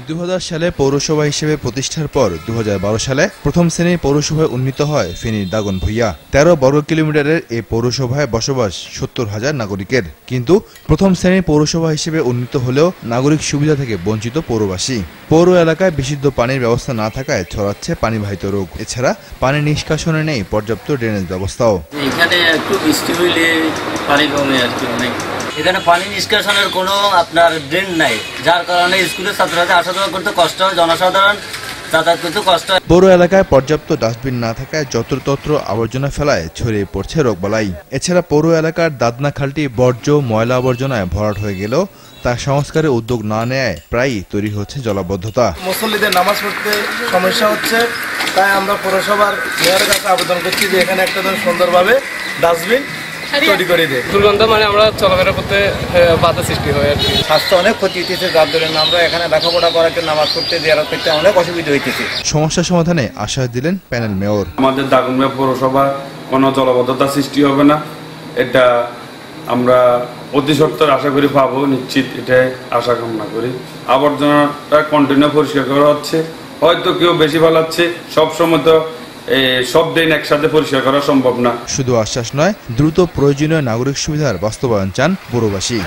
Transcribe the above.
2000 সালে পৌরসভা হিসেবে প্রতিষ্ঠার পর 2012 সালে প্রথম শ্রেণীর পৌরসভায় উন্নীত হয় ফেনীর দাগনভূঞা। 13 বর্গ কিলোমিটারের এই পৌরসভায় বসবাস 70,000 নাগরিকের। কিন্তু প্রথম শ্রেণীর পৌরসভা হিসেবে উন্নীত হলেও নাগরিক সুবিধা থেকে বঞ্চিত পৌরবাসী। পৌর এলাকায় বিশুদ্ধ পানির ব্যবস্থা না থাকায় ছড়াচ্ছে পানিবাহিত রোগ। এছাড়া পানি নিষ্কাশনে নেই পর্যাপ্ত ড্রেনেজ ব্যবস্থাও। এখানে একটু বৃষ্টি হইলে পানি কমে আর কি অনেক। এখানে পানি নিষ্কাশনের কোনো আপনার ড্রেন নাই, যার কারণে স্কুলের ছাত্রছাত্রী আসা যাওয়া করতে কষ্ট হয়, জনসাধারণ যাতায়াত করতে কষ্ট হয়। পৌর এলাকায় পর্যাপ্ত ডাস্টবিন না থাকায় যত্রতত্র আবর্জনা ফেলায় ছড়িয়ে পড়ছে রোগবালাই। এছাড়া পৌর এলাকার দাদনা খালটি বর্জ্য ময়লা আবর্জনায় ভরাট হয়ে গেলেও তা সংস্কারের উদ্যোগ না নেয় প্রায়ই তৈরি হচ্ছে জলাবদ্ধতা। মুসল্লিদের নামাজ পড়তে সমস্যা হচ্ছে, তাই আমরা পৌরসভার মেয়রের কাছে আবেদন করছি যে এখানে একটা সুন্দরভাবে ডাস্টবিন তৈরি করে দেয়। দুর্গন্ধ মানে আমরা চলাফেরা করতে বাধা সৃষ্টি হয় আর কি। স্বাস্থ্য অনেক ক্ষতি হইতেছে, যার জন্য আমরা এখানে লেখাপড়া করাতে নামাজ পড়তে জিয়ারত করতে অনেক অসুবিধা হইতেছে। সমস্যা সমাধানে আশ্বাস দিলেন প্যানেল মেয়র। আমাদের দাগনভূঞা পৌরসভা কোনো জলাবদ্ধতা সৃষ্টি হবে না, এটা আমরা অতি সত্বর আশা করি পাবো, নিশ্চিত এটাই আশা কামনা করি। আবর্জনাটা কন্টিনিউ পরিষ্কার করা হচ্ছে, হয়তো কেউ বেশি ফেলাচ্ছে, সবসময় তো সব দিন একসাথে পরিষ্কার করা সম্ভব না। শুধু আশ্বাস নয়, দ্রুত প্রয়োজনীয় নাগরিক সুবিধার বাস্তবায়ন চান পৌরবাসী।